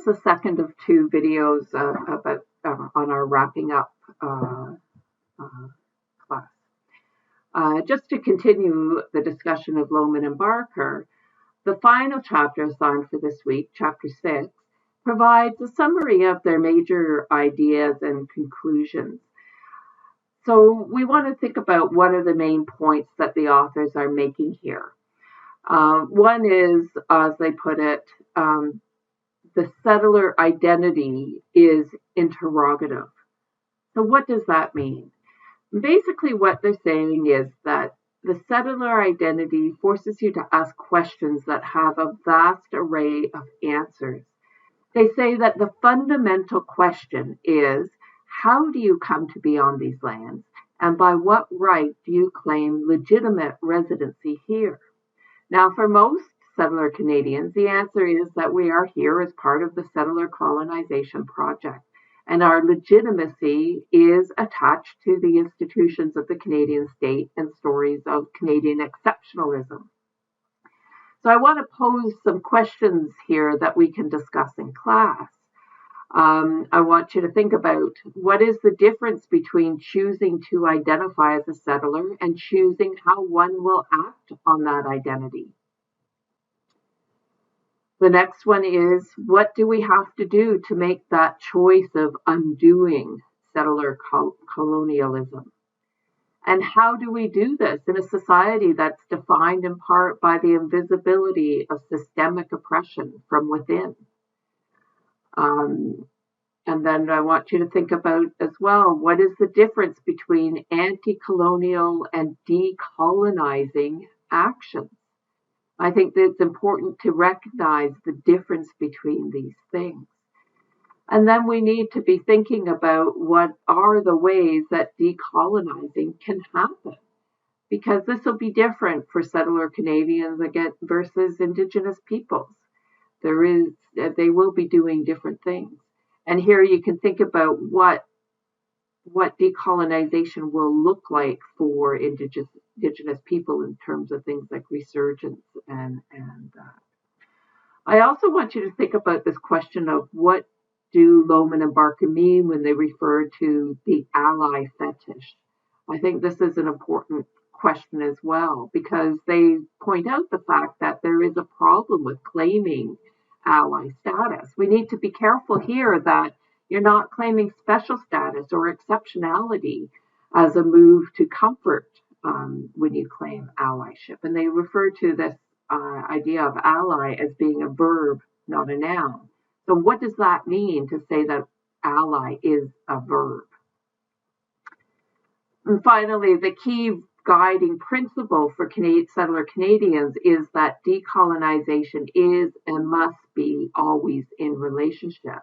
is the second of two videos about on our wrapping up class. Just to continue the discussion of Lowman and Barker, the final chapter assigned for this week, chapter 6, provides a summary of their major ideas and conclusions. So we want to think about what are the main points that the authors are making here. One is, as they put it, the settler identity is interrogative. So what does that mean? Basically what they're saying is that the settler identity forces you to ask questions that have a vast array of answers. They say that the fundamental question is, how do you come to be on these lands, and by what right do you claim legitimate residency here? Now, for most settler Canadians, the answer is that we are here as part of the settler colonization project, and our legitimacy is attached to the institutions of the Canadian state and stories of Canadian exceptionalism. So I want to pose some questions here that we can discuss in class. I want you to think about what is the difference between choosing to identify as a settler and choosing how one will act on that identity. The next one is, what do we have to do to make that choice of undoing settler colonialism? And how do we do this in a society that's defined in part by the invisibility of systemic oppression from within? And then I want you to think about as well, what is the difference between anti-colonial and decolonizing actions? I think that it's important to recognize the difference between these things. And then we need to be thinking about what are the ways that decolonizing can happen, because this will be different for settler Canadians again versus Indigenous peoples. They will be doing different things. And here you can think about what decolonization will look like for Indigenous people in terms of things like resurgence and I also want you to think about this question of what do Lowman and Barker mean when they refer to the ally fetish. I think this is an important question as well, because they point out the fact that there is a problem with claiming ally status. We need to be careful here that you're not claiming special status or exceptionality as a move to comfort when you claim allyship. And they refer to this idea of ally as being a verb, not a noun. So what does that mean to say that ally is a verb? And finally, the key guiding principle for settler Canadians is that decolonization is and must be always in relationship.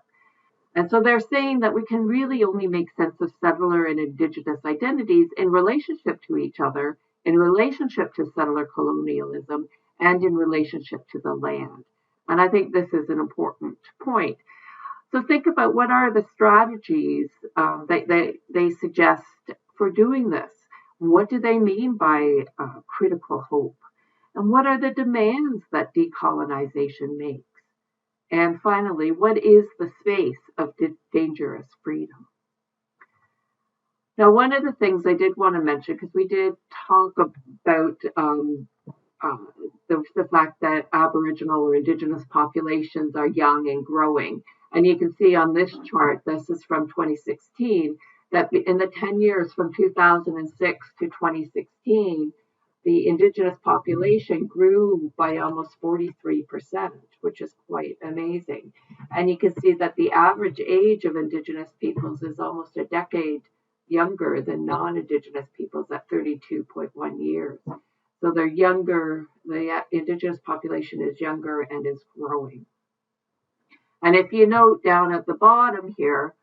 And so they're saying that we can really only make sense of settler and Indigenous identities in relationship to each other, in relationship to settler colonialism, and in relationship to the land. And I think this is an important point. So think about what are the strategies they suggest for doing this. What do they mean by critical hope? And what are the demands that decolonization makes? And finally, what is the space of dangerous freedom? Now, one of the things I did want to mention, because we did talk about the fact that Aboriginal or Indigenous populations are young and growing. And you can see on this chart, this is from 2016, that in the 10 years from 2006 to 2016, the Indigenous population grew by almost 43%, which is quite amazing. And you can see that the average age of Indigenous peoples is almost a decade younger than non-Indigenous peoples at 32.1 years. So they're younger, the Indigenous population is younger and is growing. And if you note down at the bottom here,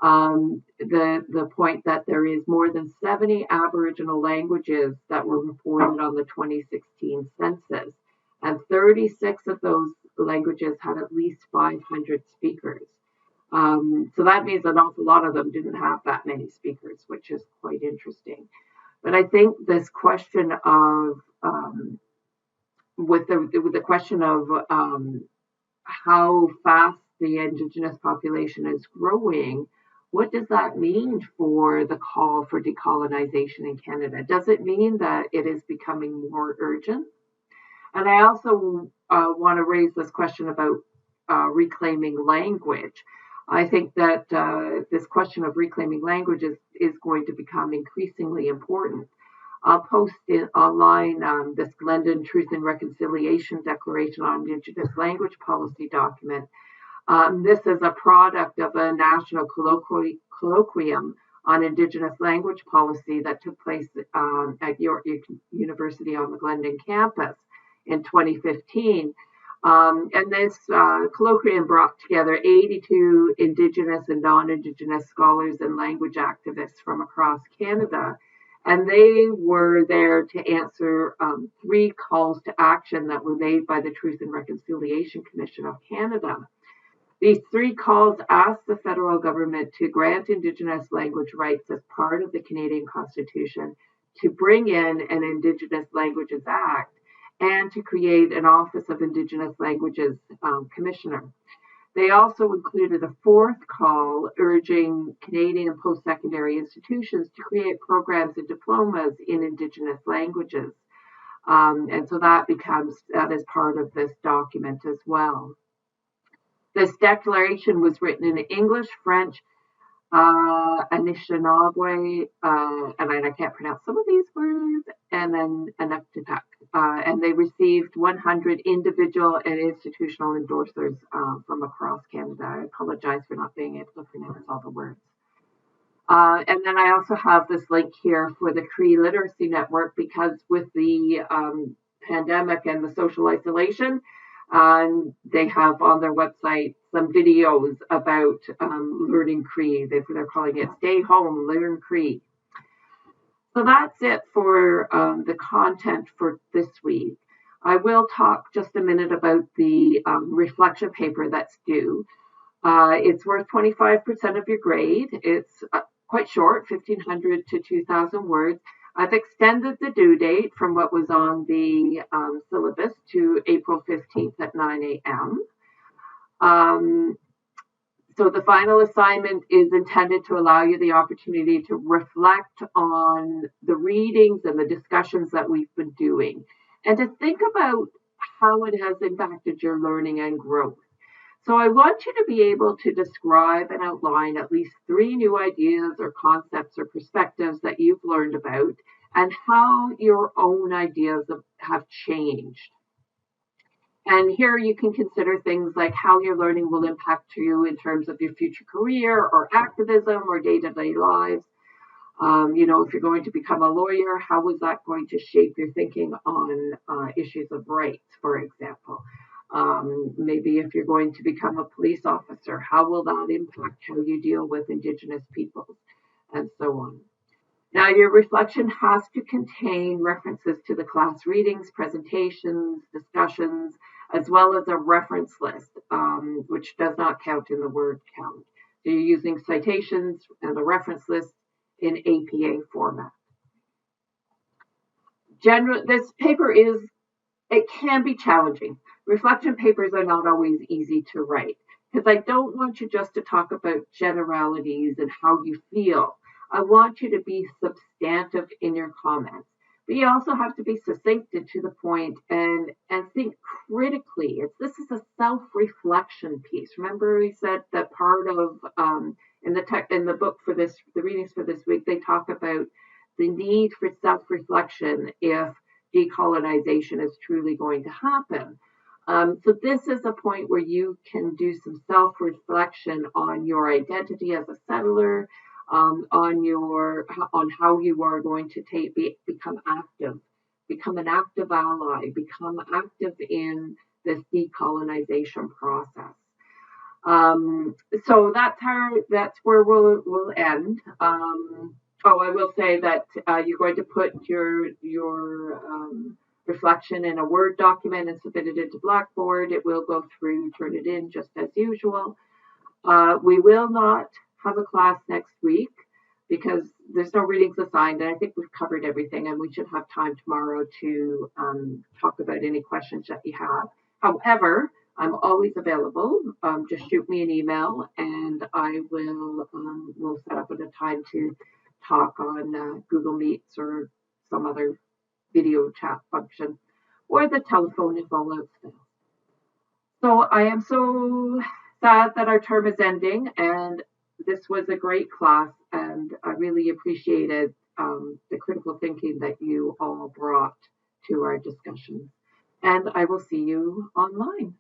the point that there is more than 70 Aboriginal languages that were reported on the 2016 census, and 36 of those languages had at least 500 speakers. So that means an awful lot of them didn't have that many speakers, which is quite interesting. But I think this question of with the question of how fast the Indigenous population is growing, what does that mean for the call for decolonization in Canada? Does it mean that it is becoming more urgent? And I also want to raise this question about reclaiming language. I think that this question of reclaiming language is going to become increasingly important. I'll post it online this Glendon Truth and Reconciliation Declaration on Indigenous Language Policy document. This is a product of a national colloquium on Indigenous language policy that took place at York University on the Glendon campus in 2015. And this colloquium brought together 82 Indigenous and non-Indigenous scholars and language activists from across Canada. And they were there to answer 3 calls to action that were made by the Truth and Reconciliation Commission of Canada. These 3 calls asked the federal government to grant Indigenous language rights as part of the Canadian Constitution, to bring in an Indigenous Languages Act, and to create an Office of Indigenous Languages Commissioner. They also included a 4th call urging Canadian post-secondary institutions to create programs and diplomas in Indigenous languages. And so that is part of this document as well. This declaration was written in English, French, Anishinaabe, and I can't pronounce some of these words, and then Inuktitut. And they received 100 individual and institutional endorsers from across Canada. I apologize for not being able to pronounce all the words. And then I also have this link here for the Cree Literacy Network, because with the pandemic and the social isolation, they have on their website some videos about learning Cree. They're calling it Stay Home, Learn Cree. So that's it for the content for this week. I will talk just a minute about the reflection paper that's due. It's worth 25% of your grade. It's quite short, 1,500 to 2,000 words. I've extended the due date from what was on the syllabus to April 15th at 9 a.m. So the final assignment is intended to allow you the opportunity to reflect on the readings and the discussions that we've been doing, and to think about how it has impacted your learning and growth. So I want you to be able to describe and outline at least 3 new ideas or concepts or perspectives that you've learned about, and how your own ideas have changed. And here you can consider things like how your learning will impact you in terms of your future career or activism or day-to-day lives. If you're going to become a lawyer, how is that going to shape your thinking on issues of rights, for example? Maybe if you're going to become a police officer, how will that impact how you deal with Indigenous peoples, and so on. Now, your reflection has to contain references to the class readings, presentations, discussions, as well as a reference list, which does not count in the word count. So you're using citations and the reference list in APA format. This paper it can be challenging. Reflection papers are not always easy to write, because I don't want you just to talk about generalities and how you feel. I want you to be substantive in your comments, but you also have to be succinct and to the point, and think critically. This is a self-reflection piece. Remember, we said that part of in the book for the readings for this week, they talk about the need for self-reflection if decolonization is truly going to happen. So this is a point where you can do some self-reflection on your identity as a settler, on how you are going to become an active ally, become active in this decolonization process. So that's where we'll end. I will say that you're going to put your reflection in a Word document and submit it into Blackboard. It will go through, turn it in just as usual. We will not have a class next week because there's no readings assigned, and I think we've covered everything, and we should have time tomorrow to talk about any questions that you have. However, I'm always available. Just shoot me an email, and I will we'll set up at a time to talk on Google Meets or some other video chat function, or the telephone if all else fails. So I am so sad that our term is ending, and this was a great class, and I really appreciated the critical thinking that you all brought to our discussions. And I will see you online.